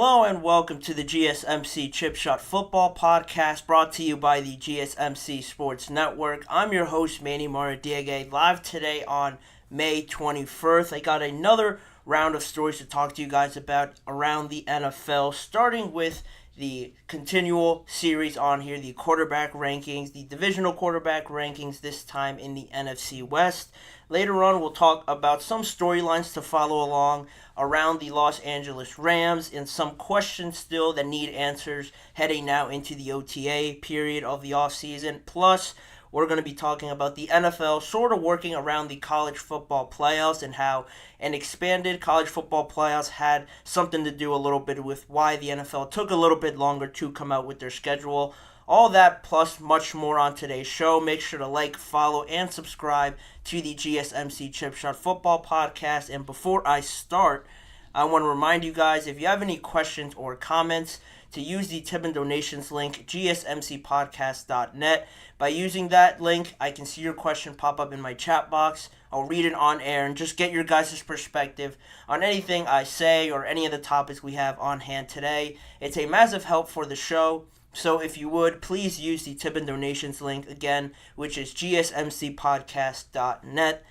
Hello and welcome to the GSMC Chip Shot Football Podcast brought to you by the GSMC Sports Network. I'm your host, Manny Maradiaga, live today on May 21st. I got another round of stories to talk to you guys about around the NFL, starting with the continual series on here, the quarterback rankings, the divisional quarterback rankings, this time in the NFC West. Later on, we'll talk about some storylines to follow along around the Los Angeles Rams and some questions still that need answers heading now into the OTA period of the offseason. Plus, we're going to be talking about the NFL sort of working around the college football playoffs and how an expanded college football playoffs had something to do a little bit with why the NFL took a little bit longer to come out with their schedule. All that plus much more on today's show. Make sure to like, follow, and subscribe to the GSMC Chip Shot Football Podcast. And before I start, I want to remind you guys, if you have any questions or comments, to use the tip and donations link, gsmcpodcast.net. By using that link, I can see your question pop up in my chat box. I'll read it on air and just get your guys' perspective on anything I say or any of the topics we have on hand today. It's a massive help for the show. So if you would, please use the tip and donations link again, which is gsmcpodcast.net.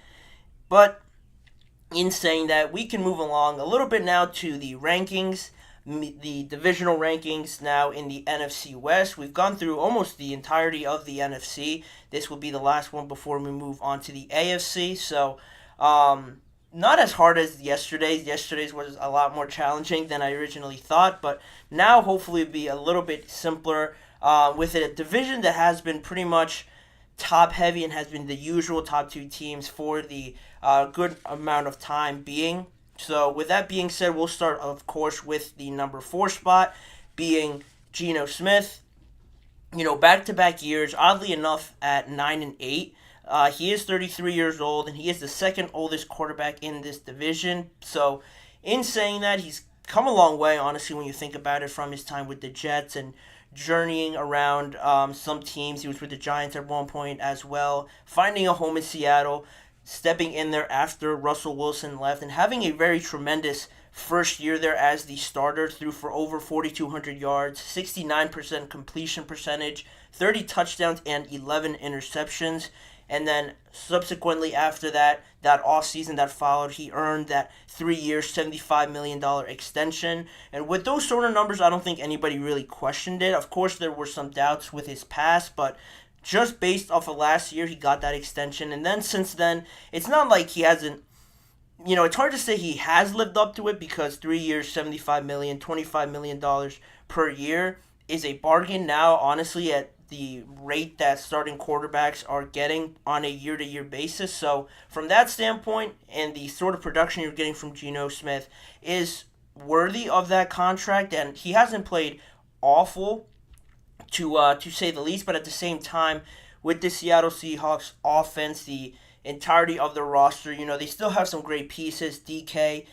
But in saying that, we can move along a little bit now to the rankings, the divisional rankings now in the NFC West. We've gone through almost the entirety of the NFC. This will be the last one before we move on to the AFC. So, not as hard as yesterday's. Yesterday's was a lot more challenging than I originally thought, but now hopefully it'll be a little bit simpler with a division that has been pretty much top heavy and has been the usual top two teams for the good amount of time being. So with that being said, we'll start, of course, with the number 4 spot being Geno Smith. You know, back-to-back years, oddly enough, at 9 and 8. He is 33 years old, and he is the second oldest quarterback in this division. So in saying that, he's come a long way, honestly, when you think about it, from his time with the Jets and journeying around some teams. He was with the Giants at one point as well, finding a home in Seattle, stepping in there after Russell Wilson left, and having a very tremendous first year there as the starter. Threw for over 4,200 yards, 69% completion percentage, 30 touchdowns, and 11 interceptions. And then subsequently after that offseason that followed, he earned that 3-year, $75 million extension. And with those sort of numbers, I don't think anybody really questioned it. Of course, there were some doubts with his past, but just based off of last year, he got that extension. And then since then, it's not like he hasn't, it's hard to say he has lived up to it, because 3 years, $75 million, $25 million per year is a bargain now, honestly, at the rate that starting quarterbacks are getting on a year-to-year basis. So from that standpoint, and the sort of production you're getting from Geno Smith is worthy of that contract. And he hasn't played awful, to say the least, but at the same time, with the Seattle Seahawks offense, the entirety of the roster, they still have some great pieces. DK,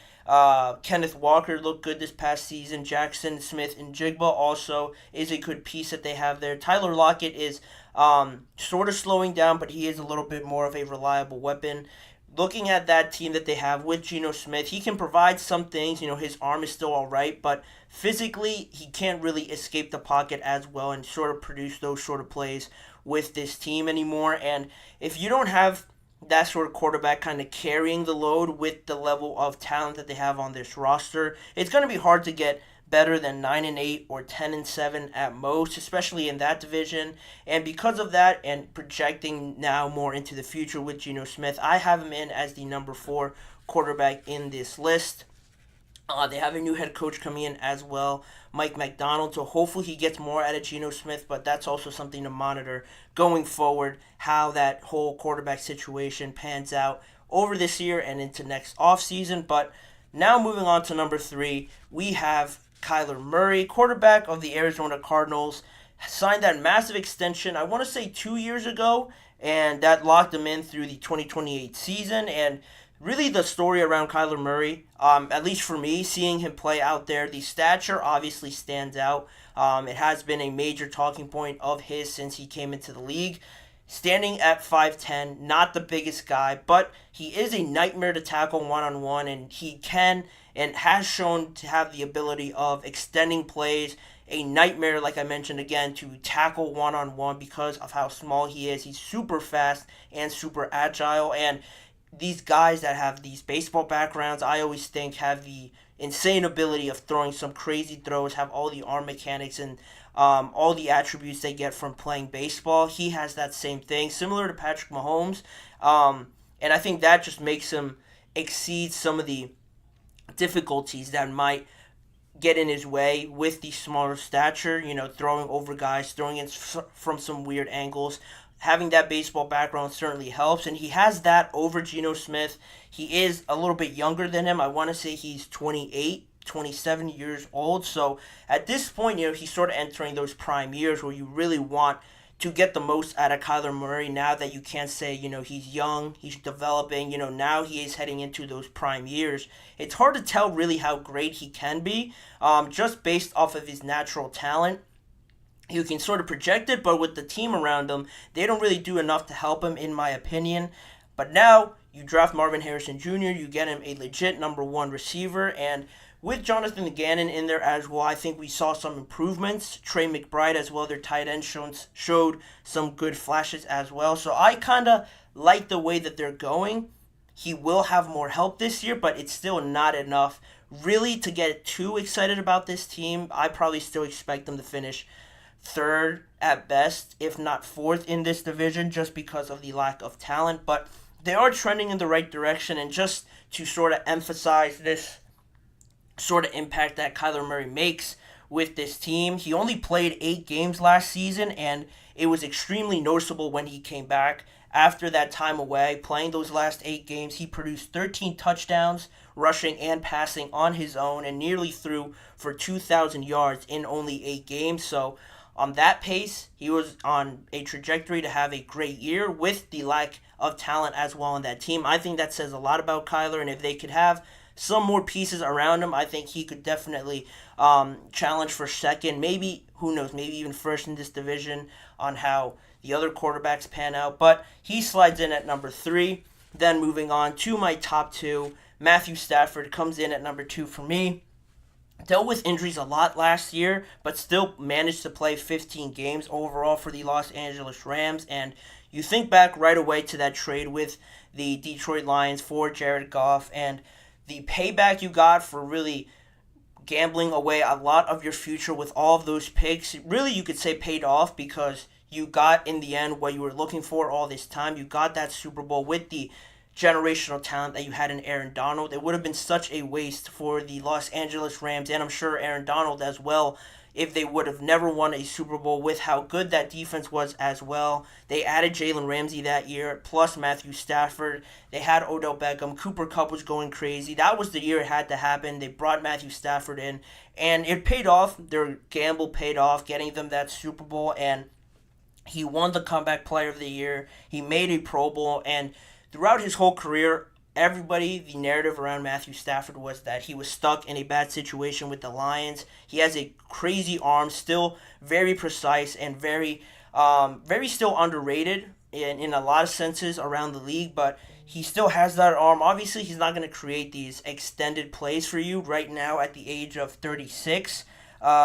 Kenneth Walker looked good this past season. Jackson Smith and Jigba also is a good piece that they have there. Tyler Lockett is sort of slowing down, but he is a little bit more of a reliable weapon. Looking at that team that they have with Geno Smith, he can provide some things. His arm is still all right, but physically, he can't really escape the pocket as well and sort of produce those sort of plays with this team anymore. And if you don't have that sort of quarterback kind of carrying the load with the level of talent that they have on this roster, it's going to be hard to get better than 9 and 8 or 10 and 7 at most, especially in that division. And because of that, and projecting now more into the future with Geno Smith, I have him in as the number 4 quarterback in this list. They have a new head coach coming in as well, Mike McDonald, so hopefully he gets more out of Geno Smith, but that's also something to monitor going forward, how that whole quarterback situation pans out over this year and into next offseason. But now moving on to number 3, we have Kyler Murray, quarterback of the Arizona Cardinals, signed that massive extension, I want to say 2 years ago, and that locked him in through the 2028 season. And really the story around Kyler Murray, at least for me, seeing him play out there, the stature obviously stands out. It has been a major talking point of his since he came into the league. standing at 5'10", not the biggest guy, but he is a nightmare to tackle one-on-one, and he can and has shown to have the ability of extending plays. A nightmare, like I mentioned again, to tackle one-on-one because of how small he is. He's super fast and super agile, and these guys that have these baseball backgrounds, I always think, have the insane ability of throwing some crazy throws, have all the arm mechanics and all the attributes they get from playing baseball. He has that same thing, similar to Patrick Mahomes, and I think that just makes him exceed some of the difficulties that might get in his way with the smaller stature, throwing over guys, throwing in from some weird angles. Having that baseball background certainly helps, and he has that over Geno Smith. He is a little bit younger than him. I want to say he's 28, 27 years old. So at this point, he's sort of entering those prime years where you really want to get the most out of Kyler Murray now that you can't say, he's young, he's developing, now he is heading into those prime years. It's hard to tell really how great he can be, just based off of his natural talent. You can sort of project it, but with the team around him, they don't really do enough to help him, in my opinion. But now, you draft Marvin Harrison Jr., you get him a legit number one receiver, and with Jonathan Gannon in there as well, I think we saw some improvements. Trey McBride as well, their tight end, showed some good flashes as well. So I kind of like the way that they're going. He will have more help this year, but it's still not enough really to get too excited about this team. I probably still expect them to finish third at best, if not fourth in this division, just because of the lack of talent. But they are trending in the right direction, and just to sort of emphasize this sort of impact that Kyler Murray makes with this team, he only played 8 games last season, and it was extremely noticeable when he came back after that time away. Playing those last 8 games, he produced 13 touchdowns, rushing and passing on his own, and nearly threw for 2,000 yards in only 8 games. So on that pace, he was on a trajectory to have a great year with the lack of talent as well on that team. I think that says a lot about Kyler, and if they could have some more pieces around him, I think he could definitely challenge for second, maybe, who knows, maybe even first in this division on how the other quarterbacks pan out. But he slides in at number 3. Then moving on to my top 2, Matthew Stafford comes in at number 2 for me. Dealt with injuries a lot last year, but still managed to play 15 games overall for the Los Angeles Rams. And you think back right away to that trade with the Detroit Lions for Jared Goff, and the payback you got for really gambling away a lot of your future with all of those picks, really you could say paid off, because you got in the end what you were looking for all this time. You got that Super Bowl with the generational talent that you had in Aaron Donald. It would have been such a waste for the Los Angeles Rams, and I'm sure Aaron Donald as well, if they would have never won a Super Bowl with how good that defense was as well. They added Jalen Ramsey that year, plus Matthew Stafford. They had Odell Beckham. Cooper Kupp was going crazy. That was the year it had to happen. They brought Matthew Stafford in, and it paid off. Their gamble paid off, getting them that Super Bowl, and he won the Comeback Player of the Year. He made a Pro Bowl, and throughout his whole career, the narrative around Matthew Stafford was that he was stuck in a bad situation with the Lions. He has a crazy arm, still very precise and very still underrated in a lot of senses around the league, but he still has that arm. Obviously, he's not going to create these extended plays for you right now at the age of 36.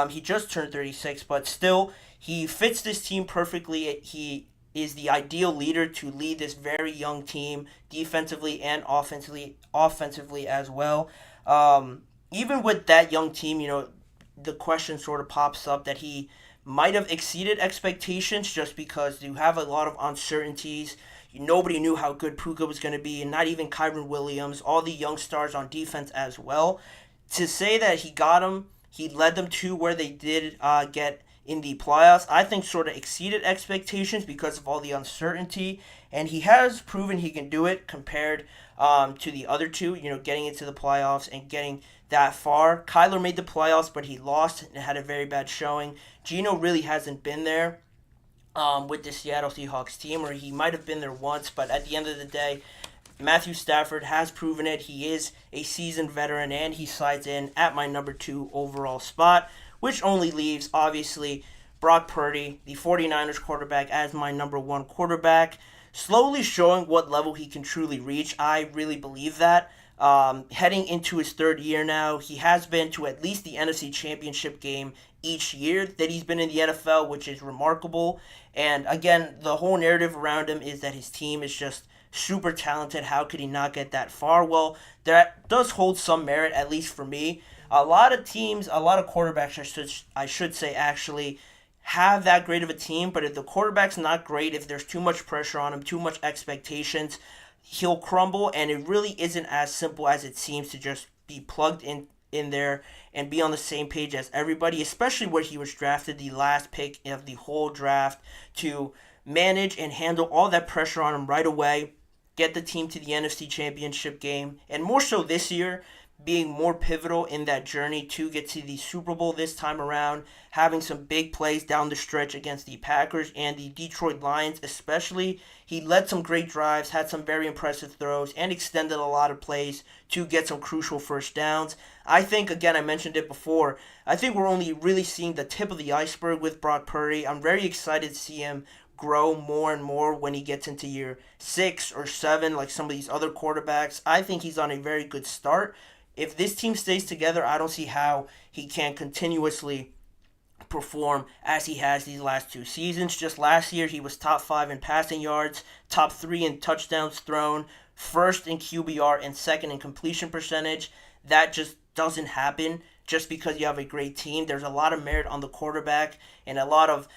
He just turned 36, but still, he fits this team perfectly. He is the ideal leader to lead this very young team defensively and offensively as well. Even with that young team, the question sort of pops up that he might have exceeded expectations, just because you have a lot of uncertainties. Nobody knew how good Puka was going to be, and not even Kyren Williams, all the young stars on defense as well. To say that he led them to where they did get in the playoffs, I think sort of exceeded expectations because of all the uncertainty, and he has proven he can do it compared to the other two, getting into the playoffs and getting that far. Kyler made the playoffs, but he lost and had a very bad showing. Geno really hasn't been there with the Seattle Seahawks team, or he might have been there once, but at the end of the day, Matthew Stafford has proven it. He is a seasoned veteran, and he slides in at my number 2 overall spot, which only leaves, obviously, Brock Purdy, the 49ers quarterback, as my number one quarterback, slowly showing what level he can truly reach. I really believe that. Heading into his third year now, he has been to at least the NFC Championship game each year that he's been in the NFL, which is remarkable. And again, the whole narrative around him is that his team is just super talented. How could he not get that far? Well, that does hold some merit, at least for me. A lot of teams, a lot of quarterbacks, I should say, actually have that great of a team, but if the quarterback's not great, if there's too much pressure on him, too much expectations, he'll crumble, and it really isn't as simple as it seems to just be plugged in there and be on the same page as everybody, especially where he was drafted, the last pick of the whole draft, to manage and handle all that pressure on him right away, get the team to the NFC Championship game, and more so this year, being more pivotal in that journey to get to the Super Bowl this time around, having some big plays down the stretch against the Packers and the Detroit Lions especially. He led some great drives, had some very impressive throws, and extended a lot of plays to get some crucial first downs. I think, again, I mentioned it before, I think we're only really seeing the tip of the iceberg with Brock Purdy. I'm very excited to see him grow more and more when he gets into year 6 or 7 like some of these other quarterbacks. I think he's on a very good start. If this team stays together, I don't see how he can continuously perform as he has these last 2 seasons. Just last year, he was top 5 in passing yards, top 3 in touchdowns thrown, first in QBR, and second in completion percentage. That just doesn't happen just because you have a great team. There's a lot of merit on the quarterback and a lot of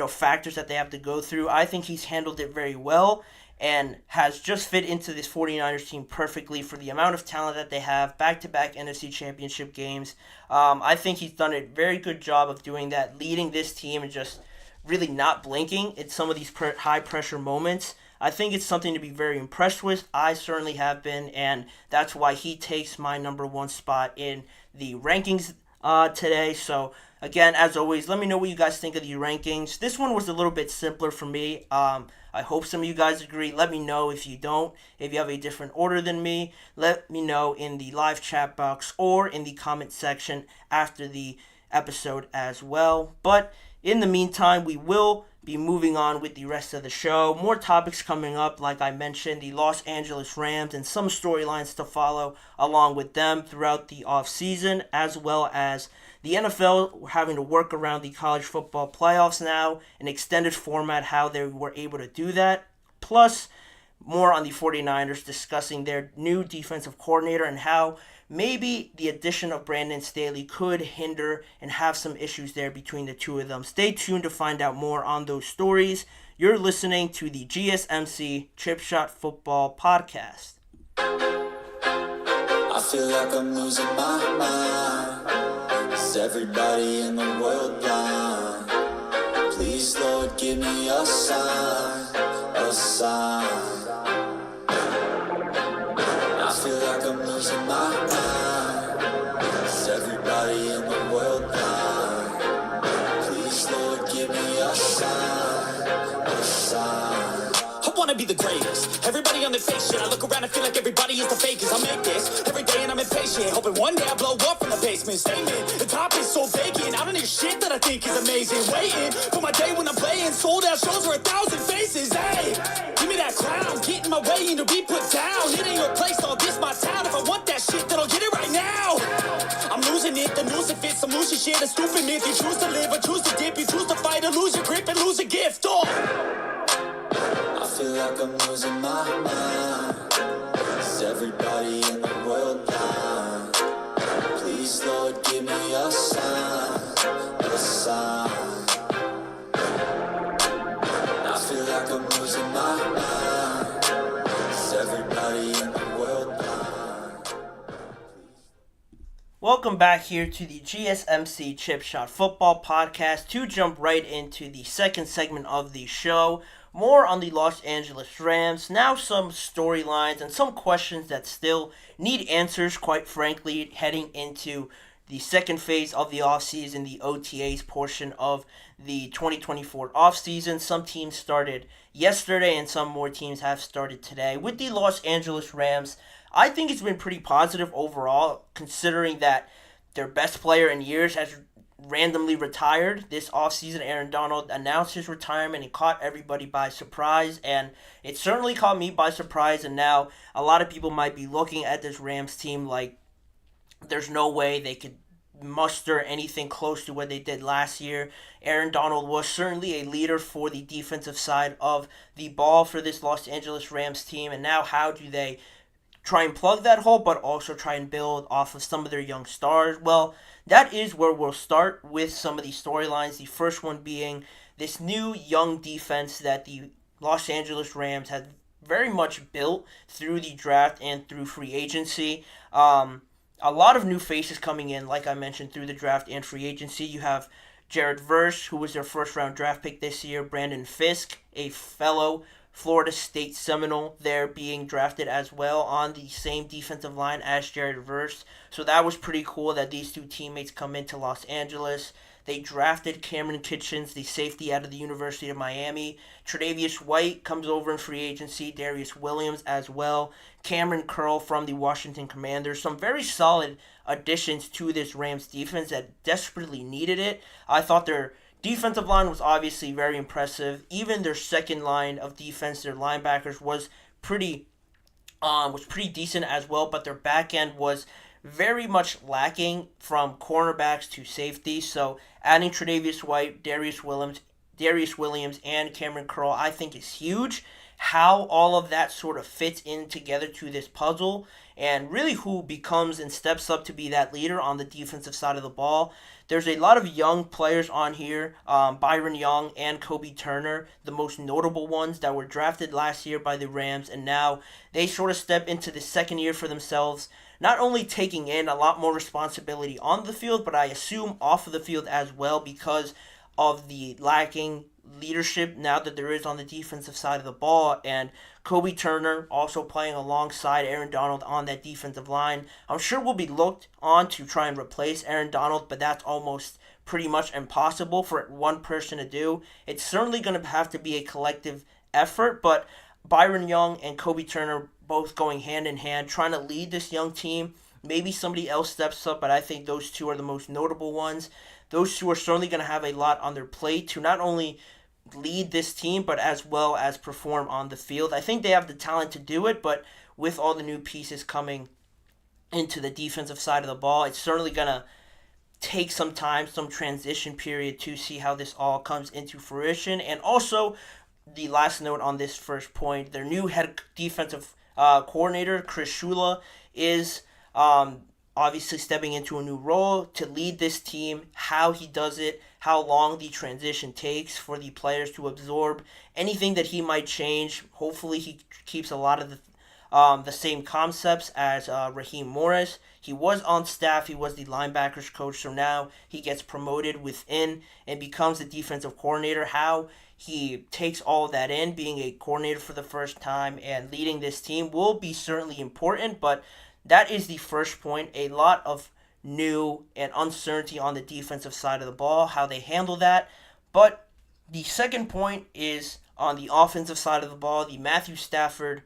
factors that they have to go through. I think he's handled it very well and has just fit into this 49ers team perfectly for the amount of talent that they have, back-to-back NFC Championship games. I think he's done a very good job of doing that, leading this team and just really not blinking at some of these high-pressure moments. I think it's something to be very impressed with. I certainly have been, and that's why he takes my number one spot in the rankings today. So, again, as always, let me know what you guys think of the rankings. This one was a little bit simpler for me. I hope some of you guys agree. Let me know if you don't. If you have a different order than me, let me know in the live chat box or in the comment section after the episode as well. But in the meantime, we will be moving on with the rest of the show. More topics coming up, like I mentioned, the Los Angeles Rams and some storylines to follow along with them throughout the offseason, as well as the NFL having to work around the college football playoffs now, an extended format, how they were able to do that. Plus, more on the 49ers discussing their new defensive coordinator and how maybe the addition of Brandon Staley could hinder and have some issues there between the two of them. Stay tuned to find out more on those stories. You're listening to the GSMC Chip Shot Football Podcast. I feel like I'm losing my mind. Is everybody in the world blind? Please, Lord, give me a sign, a sign. I feel like I'm losing my mind. Is everybody in the world blind? Please, Lord, give me a sign, a sign. I wanna be the greatest. Everybody on their fake shit. I look around and feel like everybody is the fakest. I make this every day and I'm impatient, hoping one day I blow up from the basement. Statement, the top is so vacant. I don't hear shit that I think is amazing. Waiting for my day when I'm playing sold out shows for 1,000 faces. Hey, give me that crown, get in my way and to be put down. It ain't your place, all this my town. If I want that shit, then I'll get it right now. I'm losing it, the noose it fits. I'm losing shit, a stupid myth. You choose to live or choose to dip. You choose to fight or lose your grip and lose a gift. Oh, I feel like I'm losing my mind. Is everybody in the world blind? Please, Lord, give me a sign, a sign. I feel like I'm losing my mind. Is everybody in the world blind? Welcome back here to the GSMC Chip Shot Football Podcast. To jump right into the second segment of the show, more on the Los Angeles Rams. Now some storylines and some questions that still need answers, quite frankly, heading into the second phase of the offseason, the OTAs portion of the 2024 offseason. Some teams started yesterday and some more teams have started today. With the Los Angeles Rams, I think it's been pretty positive overall, considering that their best player in years has randomly retired this offseason. Aaron Donald announced his retirement and caught everybody by surprise, and it certainly caught me by surprise. And now a lot of people might be looking at this Rams team like there's no way they could muster anything close to what they did last year. Aaron Donald was certainly a leader for the defensive side of the ball for this Los Angeles Rams team, and now how do they try and plug that hole, but also try and build off of some of their young stars? Well, that is where we'll start with some of these storylines. The first one being this new young defense that the Los Angeles Rams had very much built through the draft and through free agency. A lot of new faces coming in, like I mentioned, through the draft and free agency. You have Jared Verse, who was their first-round draft pick this year. Brandon Fisk, a fellow Florida State Seminole, there being drafted as well on the same defensive line as Jared Verse. So that was pretty cool that these two teammates come into Los Angeles. They drafted Cameron Kitchens, the safety out of the University of Miami. Tre'Davious White comes over in free agency. Darius Williams as well. Cameron Curl from the Washington Commanders. Some very solid additions to this Rams defense that desperately needed it. I thought their defensive line was obviously very impressive. Even their second line of defense, their linebackers, was pretty decent as well. But their back end was very much lacking from cornerbacks to safety. So adding Tre'Davious White, Darius Williams, and Cameron Curl, I think is huge. How all of that sort of fits in together to this puzzle, and really who becomes and steps up to be that leader on the defensive side of the ball. There's a lot of young players on here, Byron Young and Kobe Turner, the most notable ones that were drafted last year by the Rams, and now they sort of step into the second year for themselves, not only taking in a lot more responsibility on the field, but I assume off of the field as well because of the lacking leadership now that there is on the defensive side of the ball. And Kobe Turner also playing alongside Aaron Donald on that defensive line. I'm sure will be looked on to try and replace Aaron Donald, but that's almost pretty much impossible for one person to do. It's certainly going to have to be a collective effort, but Byron Young and Kobe Turner both going hand in hand, trying to lead this young team. Maybe somebody else steps up, but I think those two are the most notable ones. Those two are certainly going to have a lot on their plate to not only lead this team, but as well as perform on the field. I think they have the talent to do it, but with all the new pieces coming into the defensive side of the ball, it's certainly going to take some time, some transition period to see how this all comes into fruition. And also, the last note on this first point, their new head defensive coordinator, Chris Shula, is obviously stepping into a new role to lead this team. How he does it, how long the transition takes for the players to absorb anything that he might change. Hopefully he keeps a lot of the same concepts as Raheem Morris. He was on staff, he was the linebackers coach, so now he gets promoted within and becomes the defensive coordinator. How he takes all of that in, being a coordinator for the first time and leading this team, will be certainly important, but that is the first point. A lot of new and uncertainty on the defensive side of the ball, how they handle that. But the second point is on the offensive side of the ball, the Matthew Stafford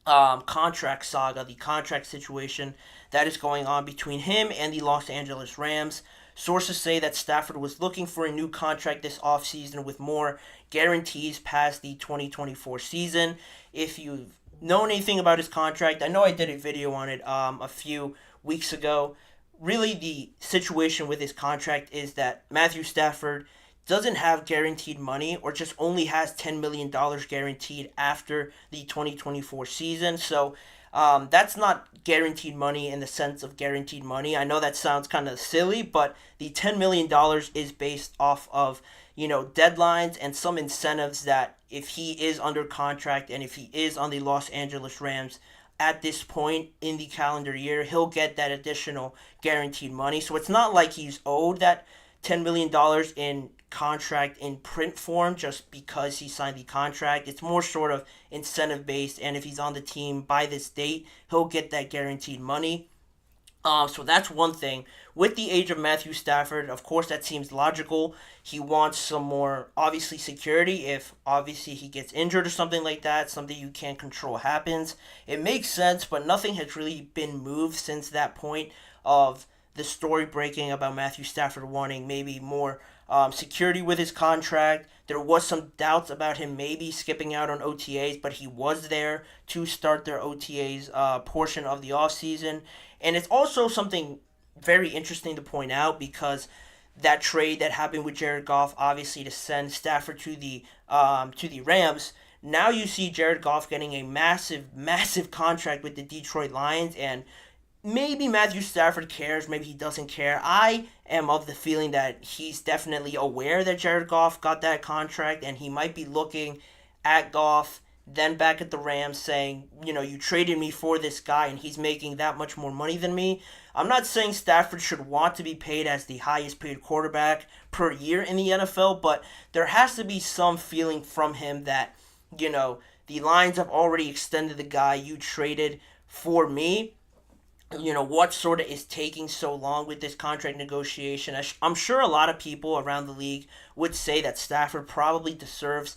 contract saga, the contract situation that is going on between him and the Los Angeles Rams. Sources say that Stafford was looking for a new contract this offseason with more guarantees past the 2024 season. If you've known anything about his contract, I know I did a video on it a few weeks ago. Really, the situation with his contract is that Matthew Stafford doesn't have guaranteed money, or just only has $10 million guaranteed after the 2024 season. So that's not guaranteed money in the sense of guaranteed money. I know that sounds kind of silly, but the $10 million is based off of, deadlines and some incentives that if he is under contract and if he is on the Los Angeles Rams at this point in the calendar year, he'll get that additional guaranteed money. So it's not like he's owed that $10 million in contract in print form just because he signed the contract. It's more sort of incentive based, and if he's on the team by this date, he'll get that guaranteed money. So that's one thing. With the age of Matthew Stafford, of course, that seems logical. He wants some more, obviously, security. If, obviously, he gets injured or something like that, something you can't control happens. It makes sense, but nothing has really been moved since that point of the story breaking about Matthew Stafford wanting maybe more security with his contract. There was some doubts about him maybe skipping out on OTAs, but he was there to start their OTAs portion of the offseason. And it's also something very interesting to point out because that trade that happened with Jared Goff, obviously to send Stafford to the Rams. Now you see Jared Goff getting a massive contract with the Detroit Lions, and maybe Matthew Stafford cares, maybe he doesn't care. I am of the feeling that he's definitely aware that Jared Goff got that contract, and he might be looking at Goff, then back at the Rams saying, you traded me for this guy and he's making that much more money than me. I'm not saying Stafford should want to be paid as the highest paid quarterback per year in the NFL, but there has to be some feeling from him that, the Lions have already extended the guy you traded for me. What sort of is taking so long with this contract negotiation? I'm sure a lot of people around the league would say that Stafford probably deserves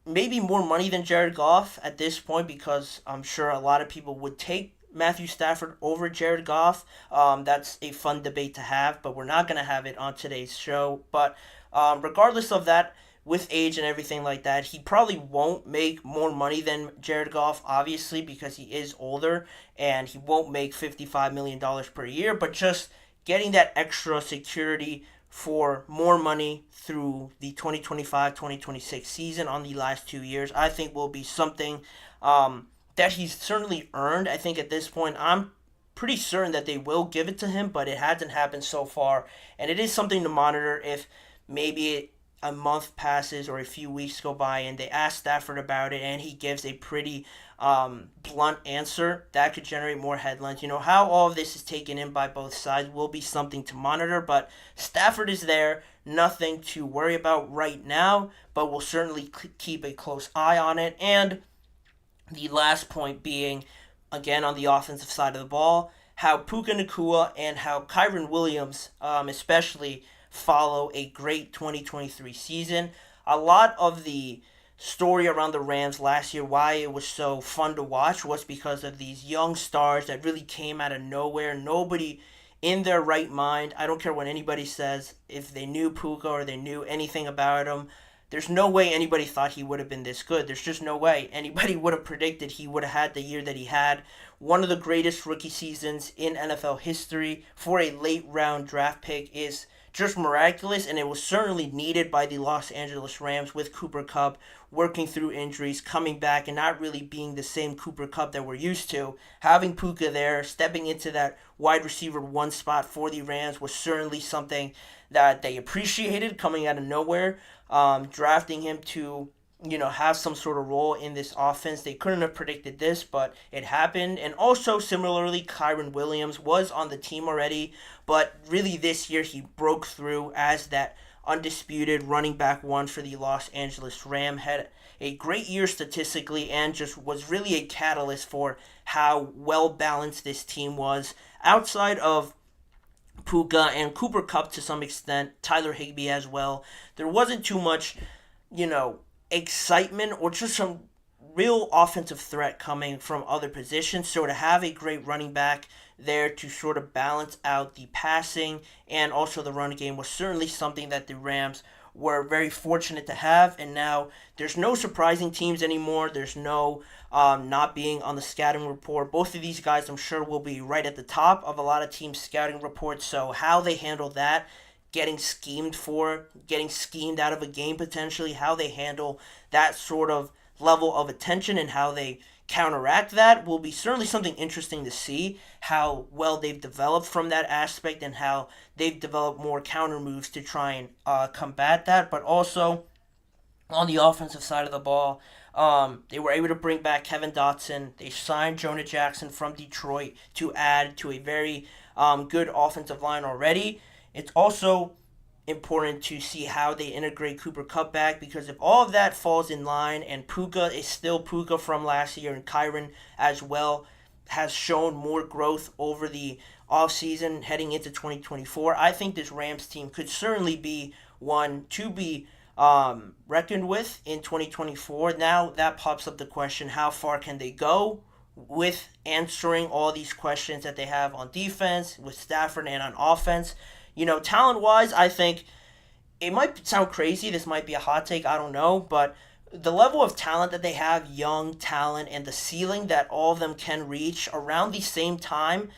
maybe more money than Jared Goff at this point, because I'm sure a lot of people would take Matthew Stafford over Jared Goff. That's a fun debate to have, but we're not going to have it on today's show. But regardless of that, with age and everything like that, he probably won't make more money than Jared Goff, obviously, because he is older, and he won't make $55 million per year, but just getting that extra security for more money through the 2025-2026 season on the last 2 years, I think will be something that he's certainly earned. I think at this point, I'm pretty certain that they will give it to him, but it hasn't happened so far, and it is something to monitor if maybe a month passes or a few weeks go by and they ask Stafford about it and he gives a pretty blunt answer. That could generate more headlines. How all of this is taken in by both sides will be something to monitor, but Stafford is there. Nothing to worry about right now, but we'll certainly keep a close eye on it. And the last point being, again, on the offensive side of the ball, how Puka Nacua and how Kyren Williams especially follow a great 2023 season. A lot of the story around the Rams last year, why it was so fun to watch, was because of these young stars that really came out of nowhere. Nobody in their right mind, I don't care what anybody says, if they knew Puka or they knew anything about him, there's no way anybody thought he would have been this good. There's just no way anybody would have predicted he would have had the year that he had. One of the greatest rookie seasons in NFL history for a late round draft pick is just miraculous, and it was certainly needed by the Los Angeles Rams with Cooper Kupp working through injuries, coming back, and not really being the same Cooper Kupp that we're used to. Having Puka there, stepping into that wide receiver one spot for the Rams was certainly something that they appreciated coming out of nowhere. Drafting him to have some sort of role in this offense. They couldn't have predicted this, but it happened. And also, similarly, Kyren Williams was on the team already, but really this year he broke through as that undisputed running back one for the Los Angeles Rams. Had a great year statistically and just was really a catalyst for how well balanced this team was. Outside of Puka and Cooper Kupp to some extent, Tyler Higbee as well, there wasn't too much, excitement or just some real offensive threat coming from other positions. So to have a great running back there to sort of balance out the passing and also the run game was certainly something that the Rams were very fortunate to have. And now there's no surprising teams anymore. There's no not being on the scouting report. Both of these guys, I'm sure, will be right at the top of a lot of teams' scouting reports. So how they handle that, getting schemed out of a game potentially, how they handle that sort of level of attention and how they counteract that will be certainly something interesting to see, how well they've developed from that aspect and how they've developed more counter moves to try and combat that. But also on the offensive side of the ball, they were able to bring back Kevin Dotson. They signed Jonah Jackson from Detroit to add to a very good offensive line already. It's also important to see how they integrate Cooper Kupp back, because if all of that falls in line and Puka is still Puka from last year and Kyren as well has shown more growth over the offseason heading into 2024, I think this Rams team could certainly be one to be reckoned with in 2024. Now that pops up the question, how far can they go with answering all these questions that they have on defense, with Stafford, and on offense. Talent-wise, I think it might sound crazy. This might be a hot take. I don't know. But the level of talent that they have, young talent, and the ceiling that all of them can reach around the same time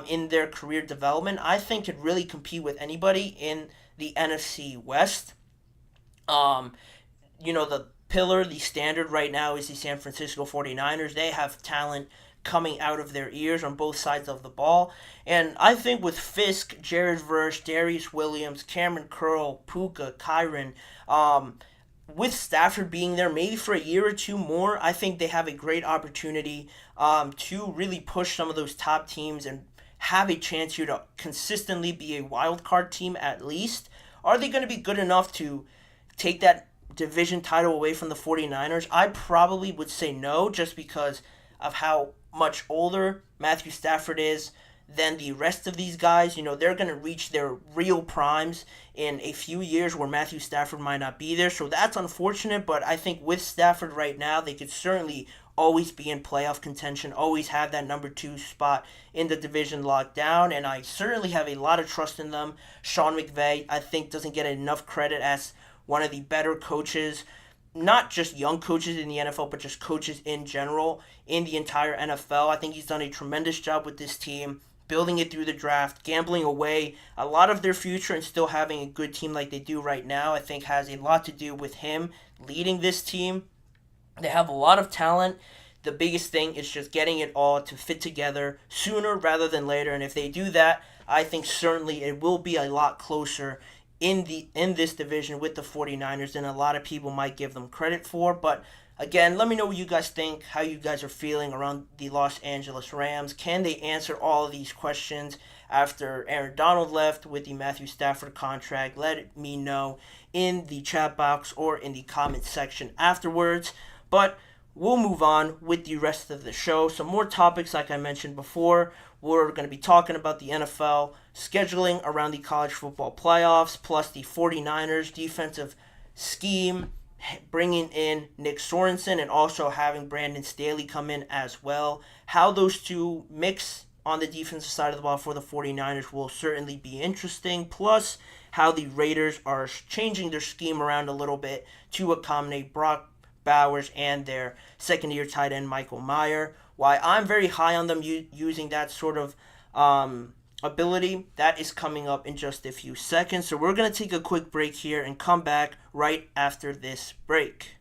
in their career development, I think could really compete with anybody in the NFC West. The pillar, the standard right now is the San Francisco 49ers. They have talent coming out of their ears on both sides of the ball. And I think with Fisk, Jared Verse, Darius Williams, Cameron Curl, Puka, Kyren, with Stafford being there maybe for a year or two more, I think they have a great opportunity to really push some of those top teams and have a chance here to consistently be a wild card team at least. Are they going to be good enough to take that division title away from the 49ers? I probably would say no, just because of how much older Matthew Stafford is than the rest of these guys. They're going to reach their real primes in a few years where Matthew Stafford might not be there. So that's unfortunate, but I think with Stafford right now, they could certainly always be in playoff contention, always have that number 2 spot in the division locked down, and I certainly have a lot of trust in them. Sean McVay, I think, doesn't get enough credit as one of the better coaches, not just young coaches in the NFL, but just coaches in general in the entire NFL. I think he's done a tremendous job with this team, building it through the draft, gambling away a lot of their future, and still having a good team like they do right now. I think has a lot to do with him leading this team. They have a lot of talent. The biggest thing is just getting it all to fit together sooner rather than later. And if they do that, I think certainly it will be a lot closer in this division with the 49ers than a lot of people might give them credit for. But again, let me know what you guys think, how you guys are feeling around the Los Angeles Rams. Can they answer all of these questions after Aaron Donald left with the Matthew Stafford contract? Let me know in the chat box or in the comment section afterwards. But we'll move on with the rest of the show. Some more topics like I mentioned before. We're going to be talking about the NFL scheduling around the college football playoffs, plus the 49ers defensive scheme, bringing in Nick Sorensen and also having Brandon Staley come in as well. How those two mix on the defensive side of the ball for the 49ers will certainly be interesting, plus how the Raiders are changing their scheme around a little bit to accommodate Brock Bowers and their second-year tight end Michael Mayer. Why I'm very high on them using that sort of ability, that is coming up in just a few seconds. So we're going to take a quick break here and come back right after this break.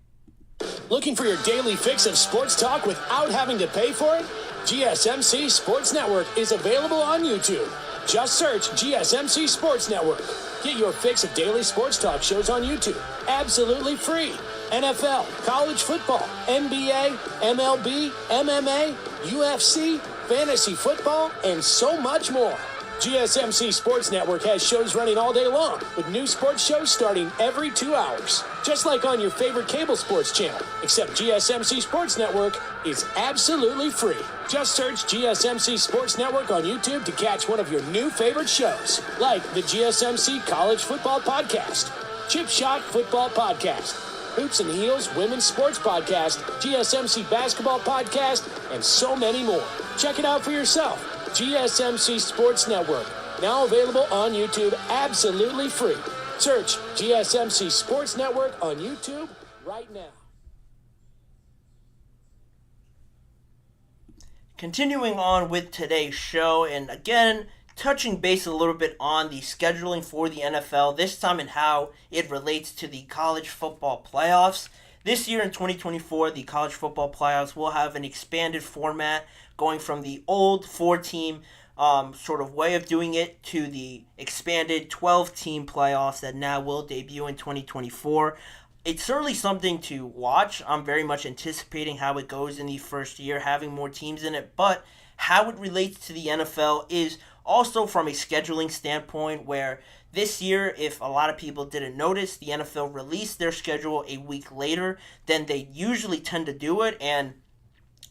Looking for your daily fix of sports talk without having to pay for it? GSMC Sports Network is available on YouTube. Just search GSMC Sports Network. Get your fix of daily sports talk shows on YouTube, absolutely free. NFL, college football, NBA, MLB, MMA, UFC, fantasy football, and so much more. GSMC Sports Network has shows running all day long, with new sports shows starting every 2 hours. Just like on your favorite cable sports channel, except GSMC Sports Network is absolutely free. Just search GSMC Sports Network on YouTube to catch one of your new favorite shows, like the GSMC College Football Podcast, Chip Shot Football Podcast, Hoops and Heels Women's Sports Podcast, GSMC Basketball Podcast, and so many more. Check it out for yourself. GSMC Sports Network, now available on YouTube absolutely free. Search GSMC Sports Network on YouTube right now. Continuing on with today's show, and again, touching base a little bit on the scheduling for the NFL, this time and how it relates to the college football playoffs. This year in 2024, the college football playoffs will have an expanded format, going from the old 4-team sort of way of doing it to the expanded 12-team playoffs that now will debut in 2024. It's certainly something to watch. I'm very much anticipating how it goes in the first year, having more teams in it, but how it relates to the NFL is also from a scheduling standpoint, where this year, if a lot of people didn't notice, the NFL released their schedule a week later than they usually tend to do it, and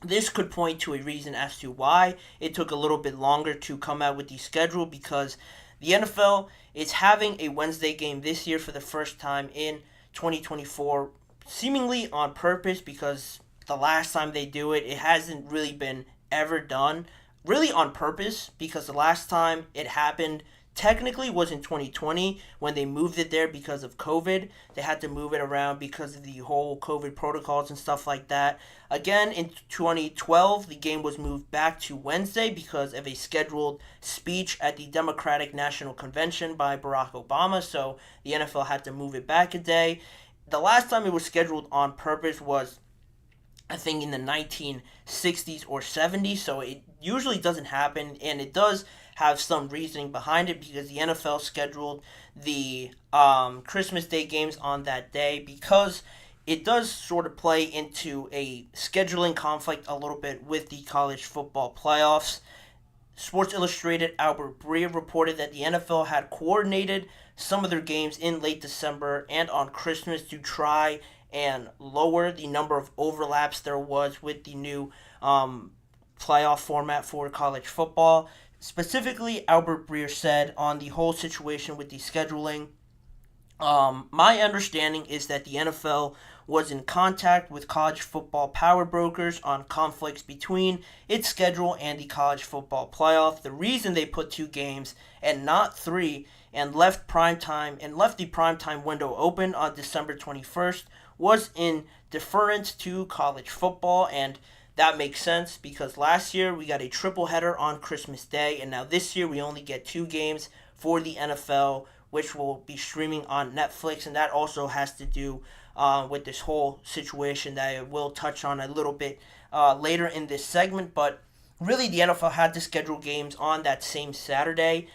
this could point to a reason as to why it took a little bit longer to come out with the schedule, because the NFL is having a Wednesday game this year for the first time in 2024, seemingly on purpose, because the last time they do it, it hasn't really been ever done, really on purpose, because the last time it happened technically was in 2020 when they moved it there because of COVID. They had to move it around because of the whole COVID protocols and stuff like that. Again, in 2012, the game was moved back to Wednesday because of a scheduled speech at the Democratic National Convention by Barack Obama, so the NFL had to move it back a day. The last time it was scheduled on purpose was, I think, in the 1960s or 70s, so it usually doesn't happen, and it does have some reasoning behind it because the NFL scheduled the Christmas Day games on that day because it does sort of play into a scheduling conflict a little bit with the college football playoffs. Sports Illustrated Albert Breer reported that the NFL had coordinated some of their games in late December and on Christmas to try and lower the number of overlaps there was with the new playoff format for college football. Specifically, Albert Breer said on the whole situation with the scheduling, my understanding is that the NFL was in contact with college football power brokers on conflicts between its schedule and the college football playoff. The reason they put 2 games and not 3 and left the primetime window open on December 21st was in deference to college football, and that makes sense because last year we got a triple header on Christmas Day, and now this year we only get 2 games for the NFL, which will be streaming on Netflix, and that also has to do with this whole situation that I will touch on a little bit later in this segment. But really, the NFL had to schedule games on that same Saturday,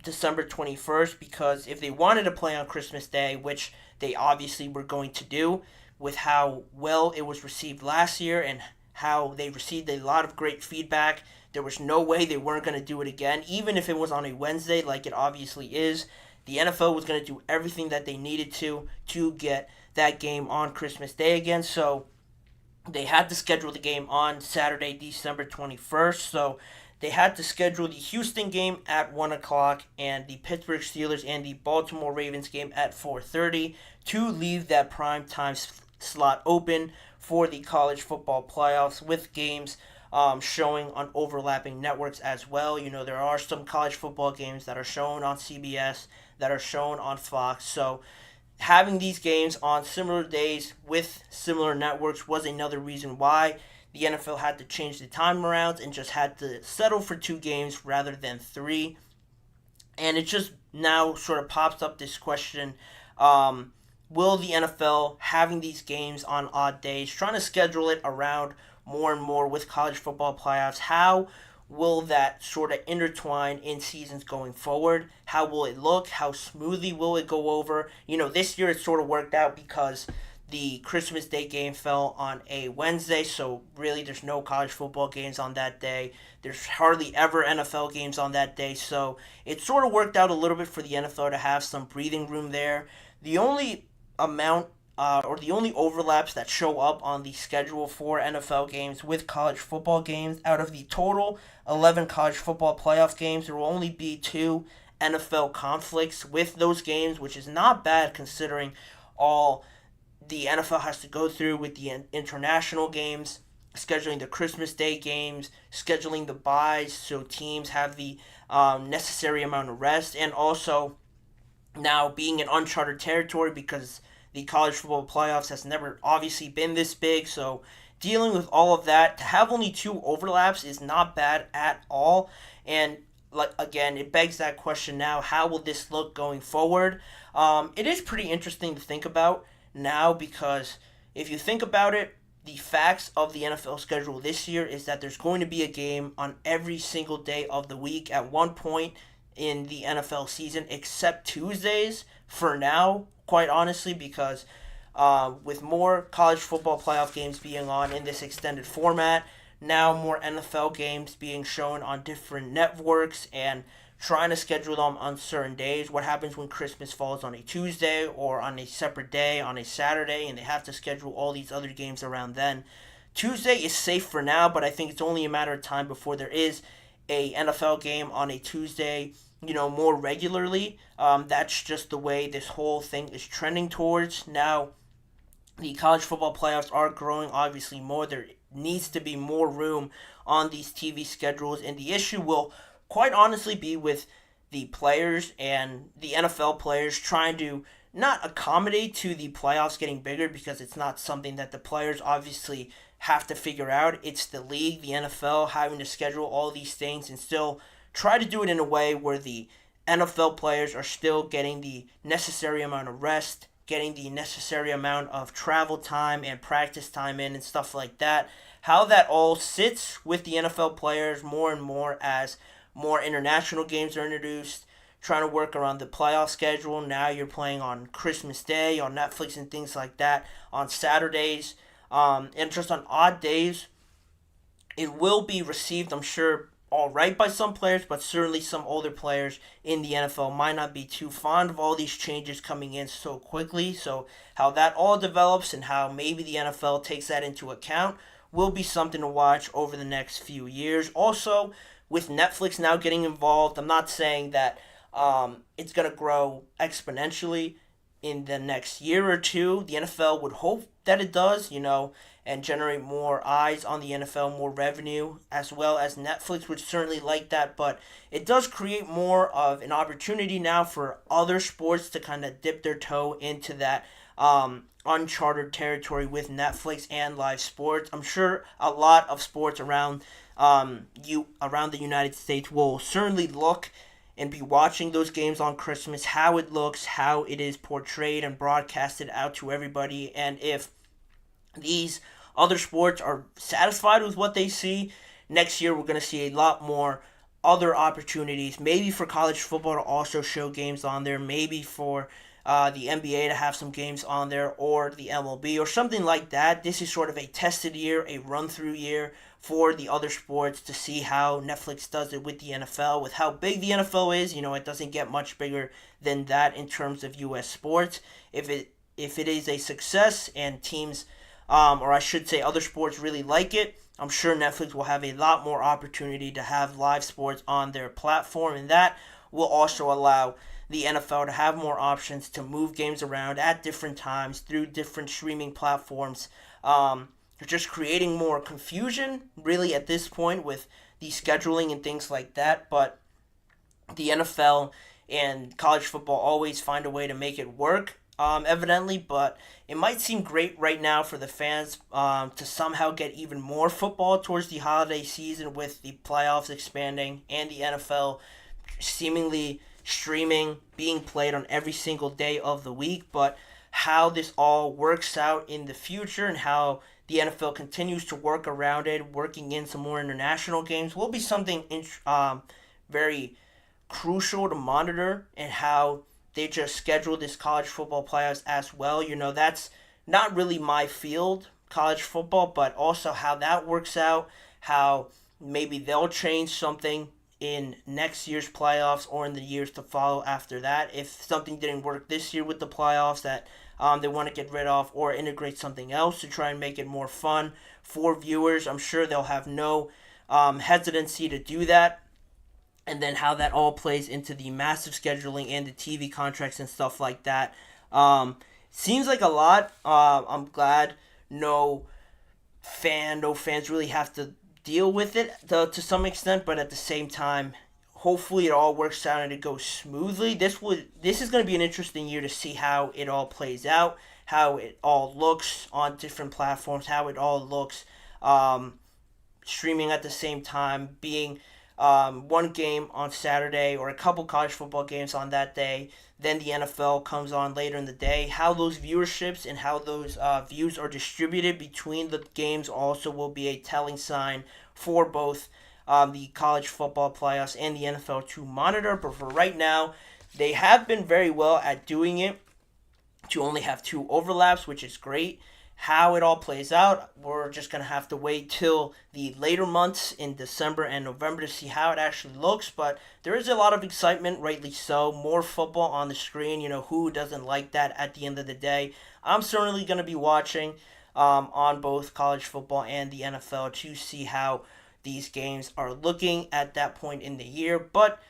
December 21st, because if they wanted to play on Christmas Day, which they obviously were going to do with how well it was received last year and how they received a lot of great feedback, there was no way they weren't going to do it again, even if it was on a Wednesday like it obviously is. The NFL was going to do everything that they needed to get that game on Christmas Day again, so they had to schedule the game on Saturday, December 21st, so they had to schedule the Houston game at 1 o'clock and the Pittsburgh Steelers and the Baltimore Ravens game at 4:30 to leave that prime time slot open for the college football playoffs with games showing on overlapping networks as well. You know, there are some college football games that are shown on CBS, that are shown on Fox, so having these games on similar days with similar networks was another reason why the NFL had to change the time around and just had to settle for 2 games rather than 3. And it just now sort of pops up this question, will the NFL, having these games on odd days, trying to schedule it around more and more with college football playoffs, how will that sort of intertwine in seasons going forward? How will it look? How smoothly will it go over? You know, this year it sort of worked out because the Christmas Day game fell on a Wednesday, so really there's no college football games on that day. There's hardly ever NFL games on that day, so it sort of worked out a little bit for the NFL to have some breathing room there. The only the only overlaps that show up on the schedule for NFL games with college football games, out of the total 11 college football playoff games, there will only be 2 NFL conflicts with those games, which is not bad considering all the NFL has to go through with the international games, scheduling the Christmas Day games, scheduling the byes so teams have the necessary amount of rest, and also now being in uncharted territory because the college football playoffs has never obviously been this big, so dealing with all of that, to have only 2 overlaps is not bad at all. And like again, it begs that question now, how will this look going forward? It is pretty interesting to think about now because if you think about it, the facts of the NFL schedule this year is that there's going to be a game on every single day of the week at one point in the NFL season, except Tuesdays for now, quite honestly, because with more college football playoff games being on in this extended format, now more NFL games being shown on different networks and trying to schedule them on certain days. What happens when Christmas falls on a Tuesday or on a separate day on a Saturday and they have to schedule all these other games around then? Tuesday is safe for now, but I think it's only a matter of time before there is a NFL game on a Tuesday, you know, more regularly. That's just the way this whole thing is trending towards. Now, the college football playoffs are growing obviously more. They're needs to be more room on these TV schedules, and the issue will quite honestly be with the players and the NFL players trying to not accommodate to the playoffs getting bigger, because it's not something that the players obviously have to figure out. It's the league, the NFL, having to schedule all these things and still try to do it in a way where the NFL players are still getting the necessary amount of rest, getting the necessary amount of travel time and practice time in and stuff like that. How that all sits with the NFL players more and more as more international games are introduced, trying to work around the playoff schedule. Now you're playing on Christmas Day, on Netflix and things like that, on Saturdays, and just on odd days. It will be received, I'm sure, all right by some players, but certainly some older players in the NFL might not be too fond of all these changes coming in so quickly. So how that all develops and how maybe the NFL takes that into account will be something to watch over the next few years. Also, with Netflix now getting involved, I'm not saying that it's going to grow exponentially in the next year or two. The NFL would hope that it does, and generate more eyes on the NFL, more revenue, as well as Netflix would certainly like that. But it does create more of an opportunity now for other sports to kind of dip their toe into that uncharted territory with Netflix and live sports. I'm sure a lot of sports around the United States will certainly look and be watching those games on Christmas, how it looks, how it is portrayed and broadcasted out to everybody. And if these other sports are satisfied with what they see, next year we're going to see a lot more other opportunities, maybe for college football to also show games on there, maybe for the NBA to have some games on there, or the MLB or something like that. This is sort of a tested year, a run-through year for the other sports to see how Netflix does it with the NFL, with how big the NFL is. It doesn't get much bigger than that in terms of U.S. sports. If it is a success and teams, or I should say other sports really like it, I'm sure Netflix will have a lot more opportunity to have live sports on their platform, and that will also allow the NFL to have more options to move games around at different times through different streaming platforms. Just creating more confusion, really, at this point with the scheduling and things like that. But the NFL and college football always find a way to make it work, evidently. But it might seem great right now for the fans to somehow get even more football towards the holiday season, with the playoffs expanding and the NFL seemingly streaming, being played on every single day of the week. But how this all works out in the future and how the NFL continues to work around it, working in some more international games, will be something very crucial to monitor, and how they just schedule this college football playoffs as well. That's not really my field, college football, but also how that works out, how maybe they'll change something in next year's playoffs or in the years to follow after that. If something didn't work this year with the playoffs that they want to get rid of, or integrate something else to try and make it more fun for viewers, I'm sure they'll have no hesitancy to do that. And then how that all plays into the massive scheduling and the TV contracts and stuff like that. Seems like a lot. I'm glad no fans really have to deal with it to some extent, but at the same time, hopefully it all works out and it goes smoothly. This is going to be an interesting year to see how it all plays out, how it all looks on different platforms, how it all looks streaming at the same time, being one game on Saturday or a couple college football games on that day, then the NFL comes on later in the day. How those viewerships and how those views are distributed between the games also will be a telling sign for both the college football playoffs and the NFL to monitor. But for right now, they have been very well at doing it to only have 2 overlaps, which is great. How it all plays out, we're just going to have to wait till the later months in December and November to see how it actually looks. But there is a lot of excitement, rightly so. More football on the screen. Who doesn't like that at the end of the day? I'm certainly going to be watching on both college football and the NFL to see how these games are looking at that point in the year. But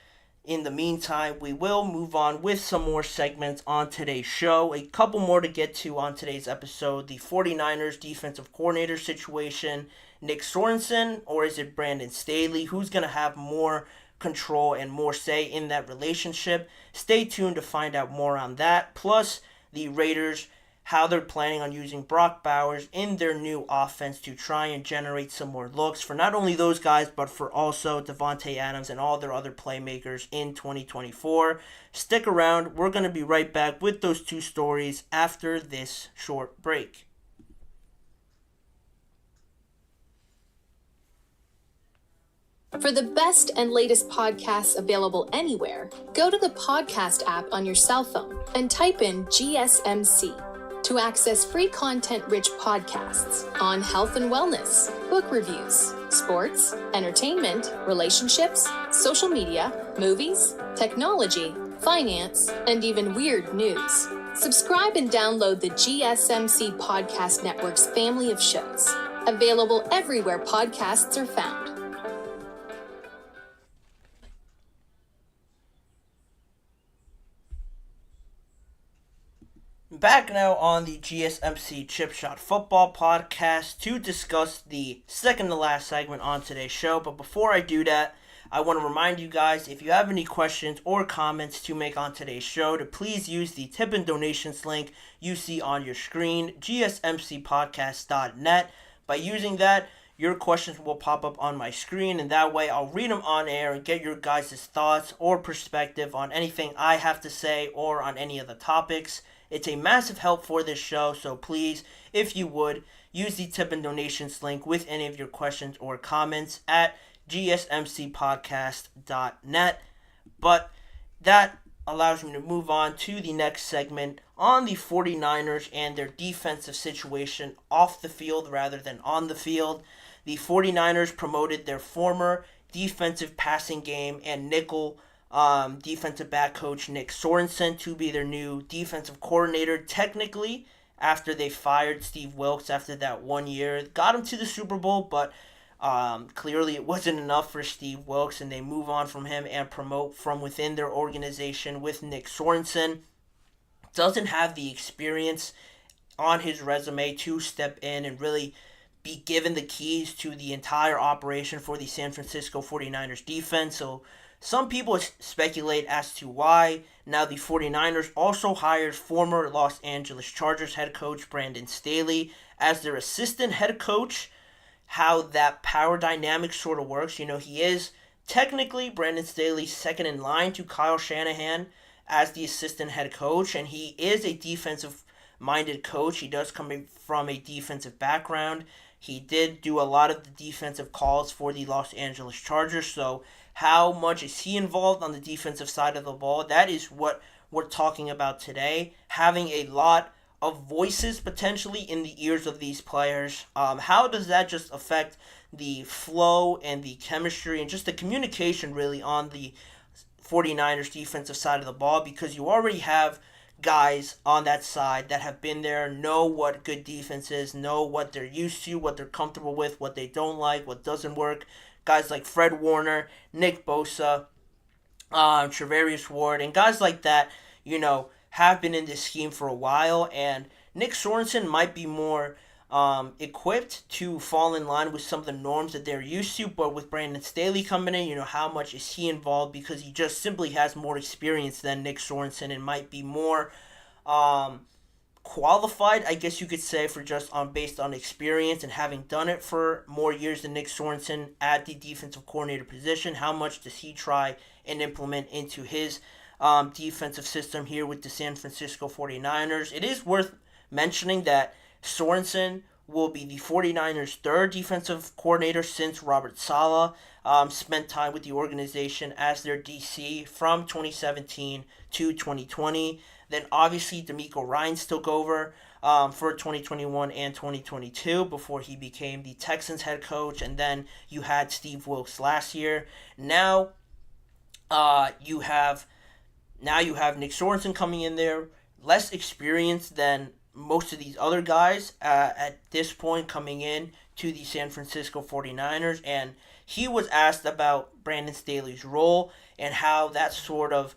in the meantime, we will move on with some more segments on today's show. A couple more to get to on today's episode. The 49ers defensive coordinator situation Nick Sorensen or is it Brandon Staley? Who's going to have more control and more say in that relationship? Stay tuned to find out more on that. Plus, the Raiders, how they're planning on using Brock Bowers in their new offense to try and generate some more looks for not only those guys, but for also Devontae Adams and all their other playmakers in 2024. Stick around. We're going to be right back with those two stories after this short break. For the best and latest podcasts available anywhere, go to the podcast app on your cell phone and type in GSMC to access free content-rich podcasts on health and wellness, book reviews, sports, entertainment, relationships, social media, movies, technology, finance, and even weird news. Subscribe and download the GSMC Podcast Network's family of shows, available everywhere podcasts are found. Back now on the GSMC Chip Shot Football Podcast to discuss the second to last segment on today's show. But before I do that, I want to remind you guys, if you have any questions or comments to make on today's show, to please use the tip and donations link you see on your screen, gsmcpodcast.net. By using that, your questions will pop up on my screen, and that way I'll read them on air and get your guys' thoughts or perspective on anything I have to say or on any of the topics. It's a massive help for this show, so please, if you would, use the tip and donations link with any of your questions or comments at gsmcpodcast.net. But that allows me to move on to the next segment on the 49ers and their defensive situation off the field rather than on the field. The 49ers promoted their former defensive passing game and nickel defensive back coach Nick Sorensen to be their new defensive coordinator. Technically, after they fired Steve Wilkes after that 1 year, got him to the Super Bowl, but clearly it wasn't enough for Steve Wilkes, and they move on from him and promote from within their organization with Nick Sorensen. Doesn't have the experience on his resume to step in and really be given the keys to the entire operation for the San Francisco 49ers defense. So some people speculate as to why. Now the 49ers also hired former Los Angeles Chargers head coach Brandon Staley as their assistant head coach. How that power dynamic sort of works. You know, he is technically Brandon Staley's second in line to Kyle Shanahan as the assistant head coach, and he is a defensive-minded coach. He does come from a defensive background. He did do a lot of the defensive calls for the Los Angeles Chargers, so how much is he involved on the defensive side of the ball? That is what we're talking about today. Having a lot of voices potentially in the ears of these players. How does that just affect the flow and the chemistry and just the communication really on the 49ers defensive side of the ball? Because you already have guys on that side that have been there, know what good defense is, know what they're used to, what they're comfortable with, what they don't like, what doesn't work. Guys like Fred Warner, Nick Bosa, Trevarius Ward, and guys like that, you know, have been in this scheme for a while, and Nick Sorensen might be more equipped to fall in line with some of the norms that they're used to, but with Brandon Staley coming in, you know, how much is he involved? Because he just simply has more experience than Nick Sorensen and might be more qualified, I guess you could say, for just based on experience and having done it for more years than Nick Sorensen at the defensive coordinator position. How much does he try and implement into his defensive system here with the San Francisco 49ers? It is worth mentioning that Sorensen will be the 49ers' third defensive coordinator since Robert Saleh spent time with the organization as their DC from 2017 to 2020. Then obviously DeMeco Ryans took over for 2021 and 2022 before he became the Texans head coach, and then you had Steve Wilkes last year. Now you have Nick Sorensen coming in there, less experienced than most of these other guys at this point coming in to the San Francisco 49ers, and he was asked about Brandon Staley's role and how that sort of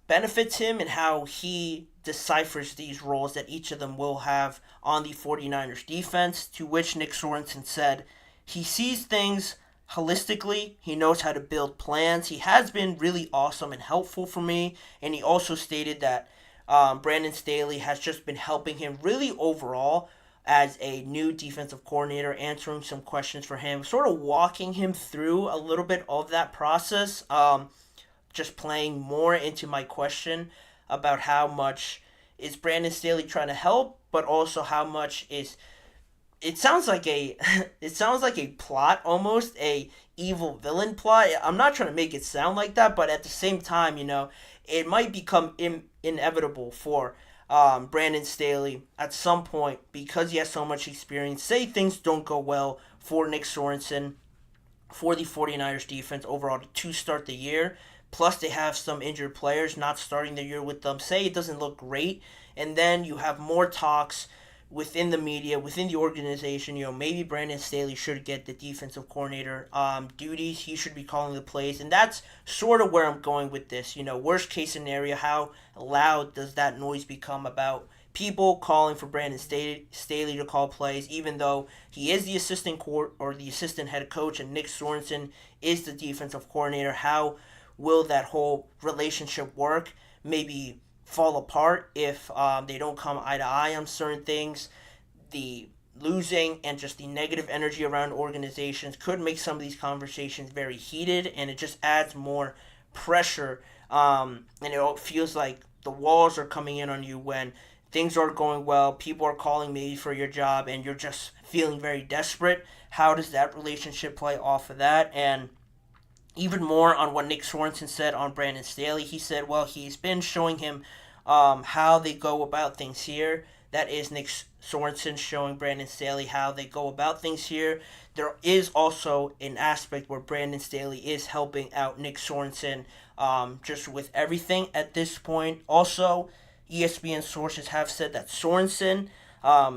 benefits him and how he deciphers these roles that each of them will have on the 49ers defense, to which Nick Sorensen said he sees things holistically. He knows how to build plans. He has been really awesome and helpful for me. And he also stated that Brandon Staley has just been helping him really overall as a new defensive coordinator, answering some questions for him, sort of walking him through a little bit of that process, just playing more into my question about how much is Brandon Staley trying to help, but also how much is it sounds like a it sounds like a plot, almost a evil villain plot. I'm not trying to make it sound like that, but at the same time, it might become inevitable for Brandon Staley at some point, because he has so much experience. Say things don't go well for Nick Sorensen, for the 49ers defense overall to start the year, plus they have some injured players not starting the year with them. Say it doesn't look great, and then you have more talks within the media, within the organization. Maybe Brandon Staley should get the defensive coordinator duties. He should be calling the plays, and that's sort of where I'm going with this. Worst case scenario, how loud does that noise become about people calling for Brandon Staley to call plays, even though he is the assistant head coach and Nick Sorensen is the defensive coordinator? How will that whole relationship work? Maybe fall apart if they don't come eye to eye on certain things. The losing and just the negative energy around organizations could make some of these conversations very heated, and it just adds more pressure, and it feels like the walls are coming in on you when things aren't going well. People are calling maybe for your job, and you're just feeling very desperate. How does that relationship play off of that? And even more on what Nick Sorensen said on Brandon Staley. He said, well, he's been showing him how they go about things here. That is Nick Sorensen showing Brandon Staley how they go about things here. There is also an aspect where Brandon Staley is helping out Nick Sorensen just with everything at this point. Also, ESPN sources have said that Sorensen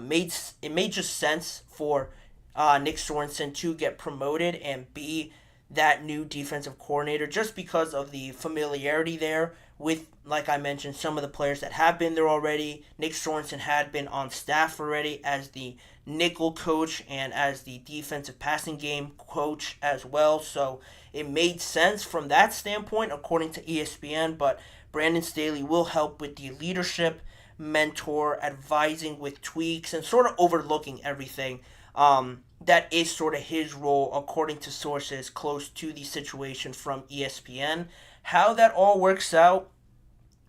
made just sense for Nick Sorensen to get promoted and be that new defensive coordinator, just because of the familiarity there with, like I mentioned, some of the players that have been there already. Nick Sorensen had been on staff already as the nickel coach and as the defensive passing game coach as well, so it made sense from that standpoint according to ESPN. But Brandon Staley will help with the leadership, mentor, advising with tweaks, and sort of overlooking everything. That is sort of his role, according to sources close to the situation from ESPN. How that all works out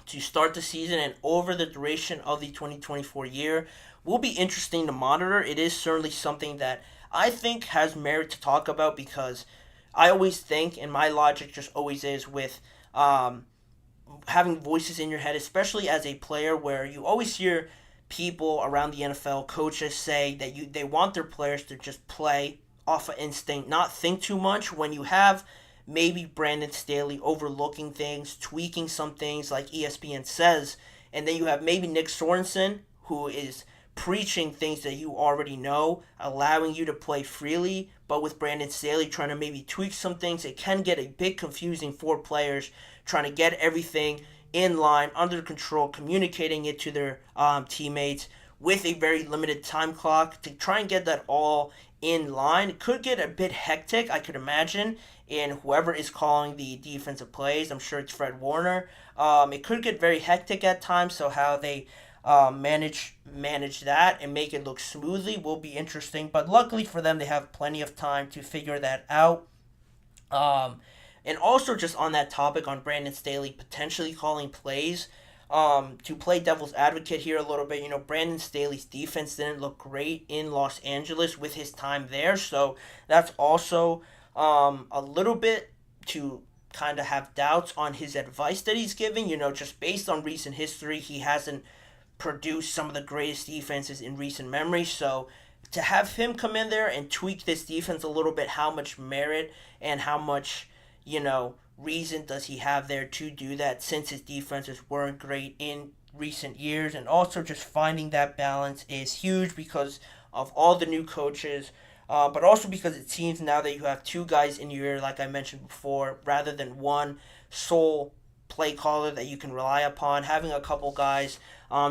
to start the season and over the duration of the 2024 year will be interesting to monitor. It is certainly something that I think has merit to talk about, because I always think, and my logic just always is with having voices in your head, especially as a player, where you always hear people around the NFL, coaches, say that they want their players to just play off of instinct, not think too much. When you have maybe Brandon Staley overlooking things, tweaking some things like ESPN says, and then you have maybe Nick Sorensen, who is preaching things that you already know, allowing you to play freely, but with Brandon Staley trying to maybe tweak some things, it can get a bit confusing for players trying to get everything in line, under control, communicating it to their teammates with a very limited time clock to try and get that all in line. It could get a bit hectic, I could imagine, in whoever is calling the defensive plays. I'm sure it's Fred Warner. It could get very hectic at times, so how they manage that and make it look smoothly will be interesting. But luckily for them, they have plenty of time to figure that out. And also, just on that topic, on Brandon Staley potentially calling plays, to play devil's advocate here a little bit, Brandon Staley's defense didn't look great in Los Angeles with his time there, so that's also a little bit to kind of have doubts on his advice that he's giving. Just based on recent history, he hasn't produced some of the greatest defenses in recent memory, so to have him come in there and tweak this defense a little bit, how much merit and how much reason does he have there to do that, since his defenses weren't great in recent years? And also just finding that balance is huge because of all the new coaches, but also because it seems now that you have two guys in your ear, like I mentioned before, rather than one sole play caller that you can rely upon. Having a couple guys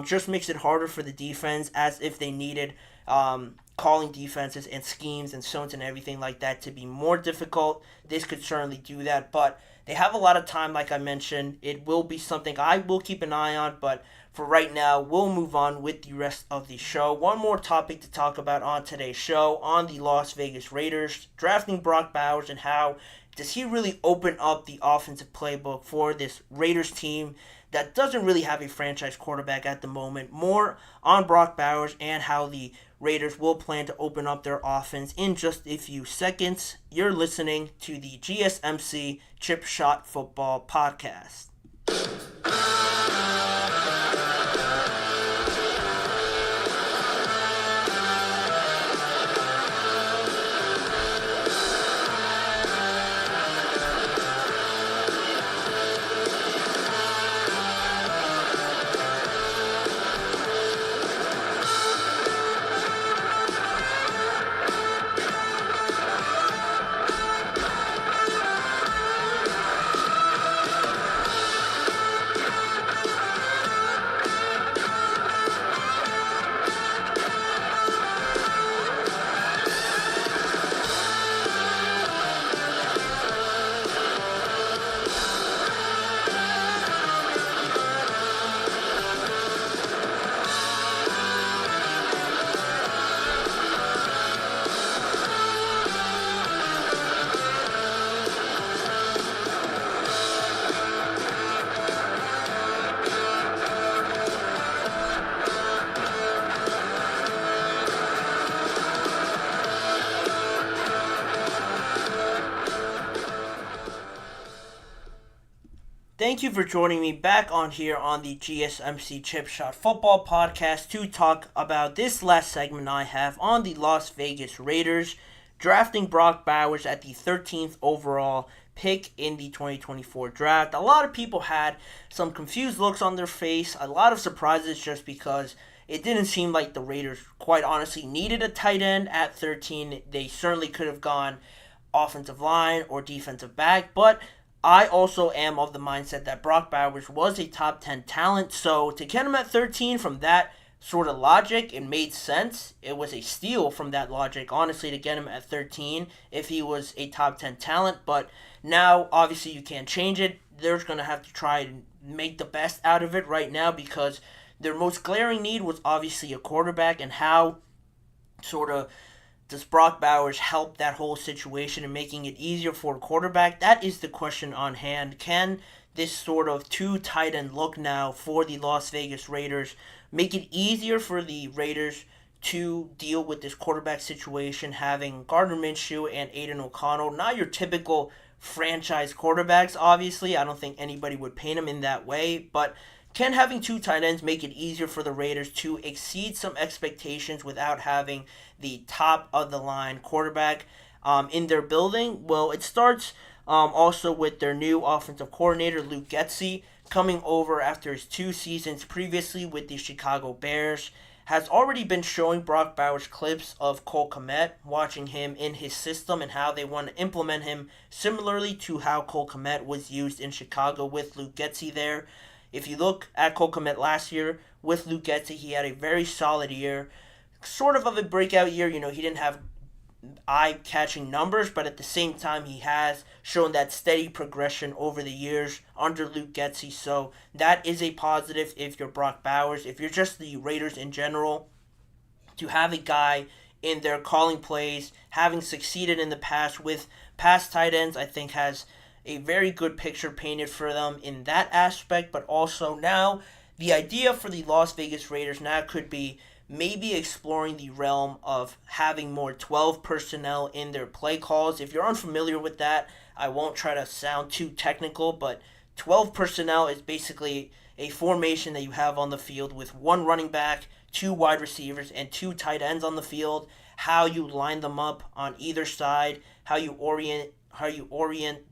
just makes it harder for the defense, as if they needed calling defenses and schemes and zones and everything like that to be more difficult. This could certainly do that, but they have a lot of time, like I mentioned. It will be something I will keep an eye on, but for right now, we'll move on with the rest of the show. One more topic to talk about on today's show on the Las Vegas Raiders, drafting Brock Bowers, and how does he really open up the offensive playbook for this Raiders team that doesn't really have a franchise quarterback at the moment. More on Brock Bowers and how the Raiders will plan to open up their offense in just a few seconds. You're listening to the GSMC Chip Shot Football Podcast. Thank you for joining me back on here on the GSMC Chip Shot Football Podcast to talk about this last segment I have on the Las Vegas Raiders drafting Brock Bowers at the 13th overall pick in the 2024 draft. A lot of people had some confused looks on their face, a lot of surprises just because it didn't seem like the Raiders quite honestly needed a tight end at 13. They certainly could have gone offensive line or defensive back, but I also am of the mindset that Brock Bowers was a top 10 talent, so to get him at 13 from that sort of logic, it made sense. It was a steal from that logic, honestly, to get him at 13 if he was a top 10 talent, but now, obviously, you can't change it. They're going to have to try and make the best out of it right now because their most glaring need was obviously a quarterback, and how sort of does Brock Bowers help that whole situation and making it easier for a quarterback? That is the question on hand. Can this sort of two tight end look now for the Las Vegas Raiders make it easier for the Raiders to deal with this quarterback situation, having Gardner Minshew and Aiden O'Connell, not your typical franchise quarterbacks, obviously. I don't think anybody would paint them in that way, but can having two tight ends make it easier for the Raiders to exceed some expectations without having the top-of-the-line quarterback in their building? Well, it starts also with their new offensive coordinator, Luke Getsy, coming over after his 2 seasons previously with the Chicago Bears. Has already been showing Brock Bowers clips of Cole Kmet, watching him in his system and how they want to implement him similarly to how Cole Kmet was used in Chicago with Luke Getsy there. If you look at Cole Kmet last year with Luke Getsy, he had a very solid year. Sort of a breakout year. He didn't have eye-catching numbers, but at the same time, he has shown that steady progression over the years under Luke Getsy. So that is a positive if you're Brock Bowers. If you're just the Raiders in general, to have a guy in there calling plays, having succeeded in the past with past tight ends, I think has a very good picture painted for them in that aspect. But also now, the idea for the Las Vegas Raiders now could be maybe exploring the realm of having more 12 personnel in their play calls. If you're unfamiliar with that, I won't try to sound too technical, but 12 personnel is basically a formation that you have on the field with 1 running back, 2 wide receivers, and 2 tight ends on the field. How you line them up on either side, how you orient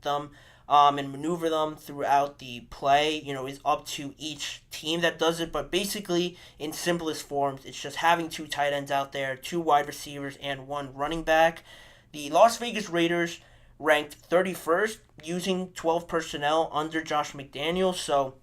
them and maneuver them throughout the play, is up to each team that does it. But basically, in simplest forms, it's just having 2 tight ends out there, 2 wide receivers, and 1 running back. The Las Vegas Raiders ranked 31st using 12 personnel under Josh McDaniels, so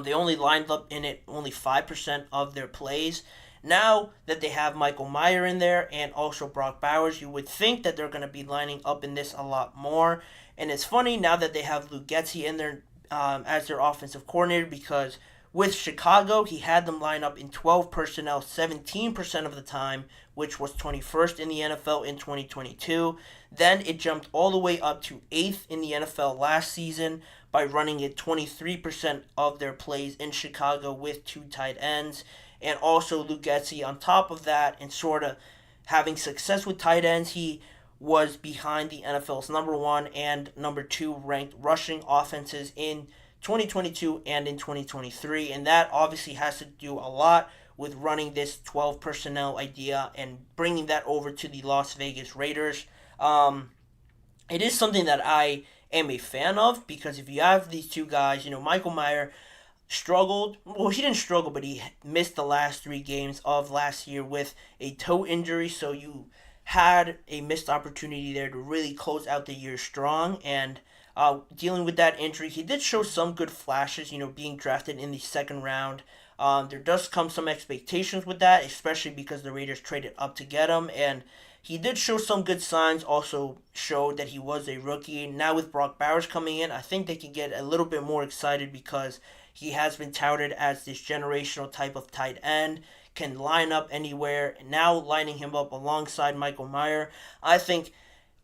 they only lined up in it only 5% of their plays. Now that they have Michael Mayer in there and also Brock Bowers, you would think that they're going to be lining up in this a lot more. And it's funny now that they have Luke Getsy in there as their offensive coordinator, because with Chicago, he had them line up in 12 personnel 17% of the time, which was 21st in the NFL in 2022. Then it jumped all the way up to 8th in the NFL last season by running it 23% of their plays in Chicago with 2 tight ends. And also Luke Getsy on top of that, and sort of having success with tight ends, he was behind the NFL's number 1 and number 2 ranked rushing offenses in 2022 and in 2023, and that obviously has to do a lot with running this 12 personnel idea and bringing that over to the Las Vegas Raiders. It is something that I am a fan of, because if you have these two guys, Michael Mayer struggled. Well, he didn't struggle, but he missed the last 3 games of last year with a toe injury, so you had a missed opportunity there to really close out the year strong. And dealing with that injury, he did show some good flashes, being drafted in the 2nd round. There does come some expectations with that, especially because the Raiders traded up to get him, and he did show some good signs, also showed that he was a rookie. Now with Brock Bowers coming in, I think they can get a little bit more excited, because he has been touted as this generational type of tight end, can line up anywhere. Now lining him up alongside Michael Mayer, I think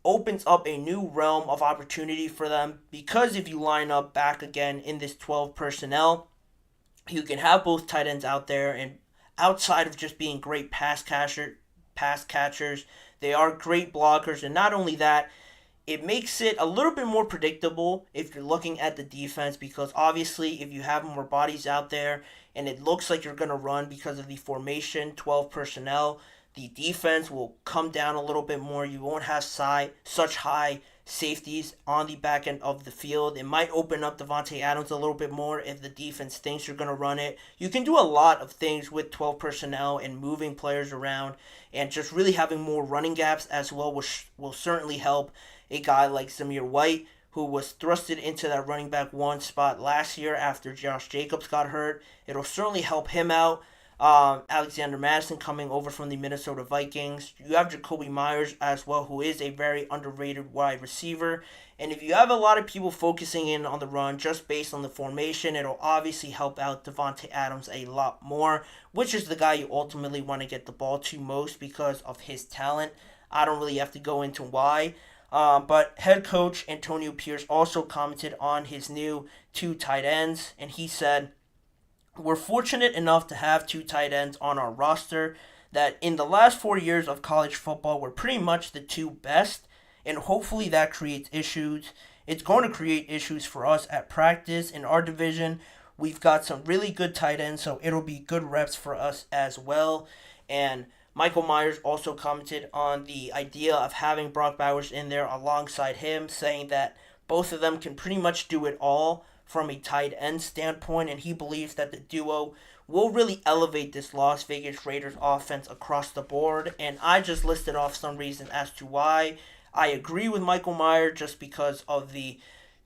opens up a new realm of opportunity for them, because if you line up back again in this 12 personnel, you can have both tight ends out there, and outside of just being great pass catchers, they are great blockers. And not only that, it makes it a little bit more predictable if you're looking at the defense, because obviously if you have more bodies out there and it looks like you're going to run because of the formation, 12 personnel, the defense will come down a little bit more. You won't have such high safeties on the back end of the field. It might open up Davante Adams a little bit more if the defense thinks you're going to run it. You can do a lot of things with 12 personnel and moving players around, and just really having more running gaps as well, which will certainly help a guy like Zamir White, who was thrusted into that running back 1 spot last year after Josh Jacobs got hurt. It'll certainly help him out. Alexander Madison coming over from the Minnesota Vikings. You have Jacoby Myers as well, who is a very underrated wide receiver. And if you have a lot of people focusing in on the run just based on the formation, it'll obviously help out Davante Adams a lot more, which is the guy you ultimately want to get the ball to most because of his talent. I don't really have to go into why. But head coach Antonio Pierce also commented on his new 2 tight ends, and he said, "We're fortunate enough to have 2 tight ends on our roster that in the last 4 years of college football, we're pretty much the 2 best, and hopefully that creates issues. It's going to create issues for us at practice. In our division, we've got some really good tight ends, so it'll be good reps for us as well." And Michael Myers also commented on the idea of having Brock Bowers in there alongside him, saying that both of them can pretty much do it all from a tight end standpoint, and he believes that the duo will really elevate this Las Vegas Raiders offense across the board. And I just listed off some reasons as to why I agree with Michael Mayer, just because of the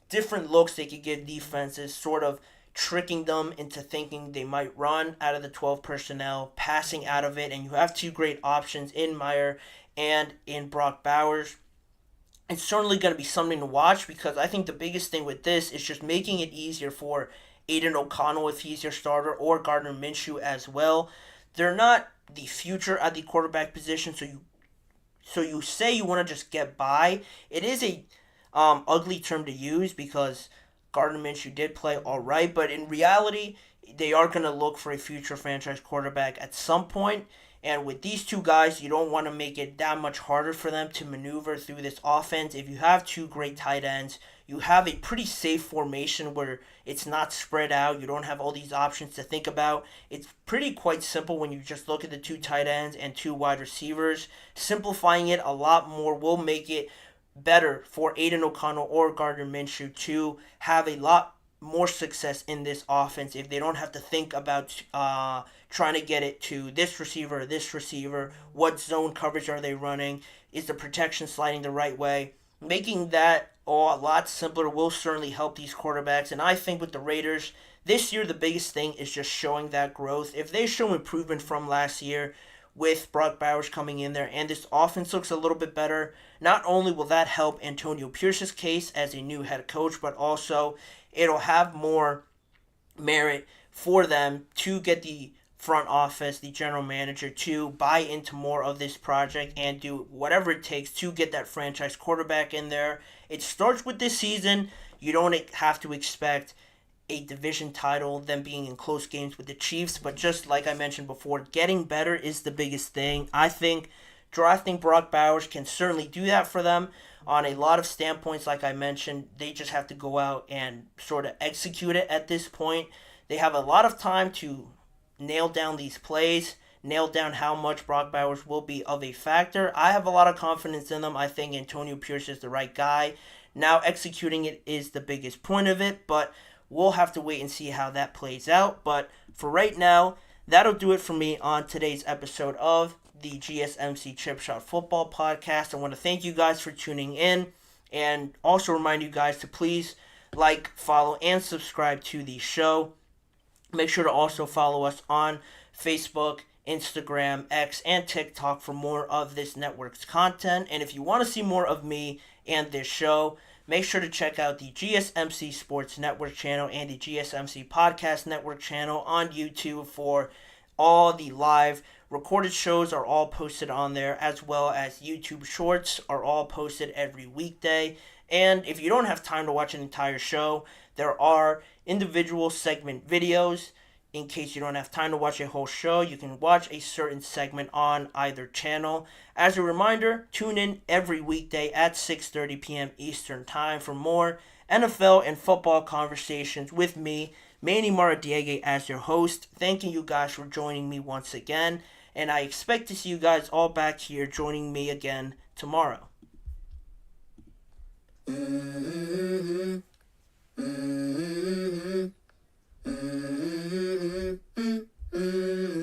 different looks they could give defenses, sort of tricking them into thinking they might run out of the 12 personnel, passing out of it, and you have 2 great options in Mayer and in Brock Bowers. It's certainly going to be something to watch, because I think the biggest thing with this is just making it easier for Aiden O'Connell if he's your starter, or Gardner Minshew as well. They're not the future at the quarterback position, so you say you want to just get by. It is a ugly term to use, because Gardner Minshew did play all right, but in reality, they are going to look for a future franchise quarterback at some point. And with these 2 guys, you don't want to make it that much harder for them to maneuver through this offense. If you have 2 great tight ends, you have a pretty safe formation where it's not spread out. You don't have all these options to think about. It's pretty quite simple when you just look at the 2 tight ends and 2 wide receivers. Simplifying it a lot more will make it better for Aiden O'Connell or Gardner Minshew to have a lot more success in this offense if they don't have to think about trying to get it to this receiver, what zone coverage are they running, is the protection sliding the right way. Making that a lot simpler, will certainly help these quarterbacks. And I think with the Raiders, this year the biggest thing is just showing that growth. If they show improvement from last year with Brock Bowers coming in there and this offense looks a little bit better, not only will that help Antonio Pierce's case as a new head coach, but also it'll have more merit for them to get the front office, the general manager, to buy into more of this project and do whatever it takes to get that franchise quarterback in there. It starts with this season. You don't have to expect a division title, them being in close games with the Chiefs, but just like I mentioned before, getting better is the biggest thing. I think drafting Brock Bowers can certainly do that for them on a lot of standpoints. Like I mentioned, they just have to go out and sort of execute it at this point. They have a lot of time to nail down these plays, nail down how much Brock Bowers will be of a factor. I have a lot of confidence in them. I think Antonio Pierce is the right guy. Now executing it is the biggest point of it, but we'll have to wait and see how that plays out. But for right now, that'll do it for me on today's episode of the GSMC Chip Shot Football Podcast. I want to thank you guys for tuning in and also remind you guys to please like, follow, and subscribe to the show. Make sure to also follow us on Facebook, Instagram, X, and TikTok for more of this network's content. And if you want to see more of me and this show, make sure to check out the GSMC Sports Network channel and the GSMC Podcast Network channel on YouTube for all the live recorded shows are all posted on there, as well as YouTube Shorts are all posted every weekday. And if you don't have time to watch an entire show, there are individual segment videos. In case you don't have time to watch a whole show, you can watch a certain segment on either channel. As a reminder, tune in every weekday at 6:30 p.m. Eastern Time for more NFL and football conversations with me, Manny Maradiaga, as your host. Thanking you guys for joining me once again, and I expect to see you guys all back here joining me again tomorrow.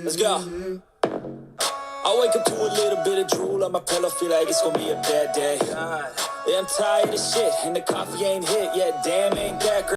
Let's go. I wake up to a little bit of drool on my pillow, feel like it's gonna be a bad day. Yeah, I'm tired of shit, and the coffee ain't hit yet. Damn, ain't that great.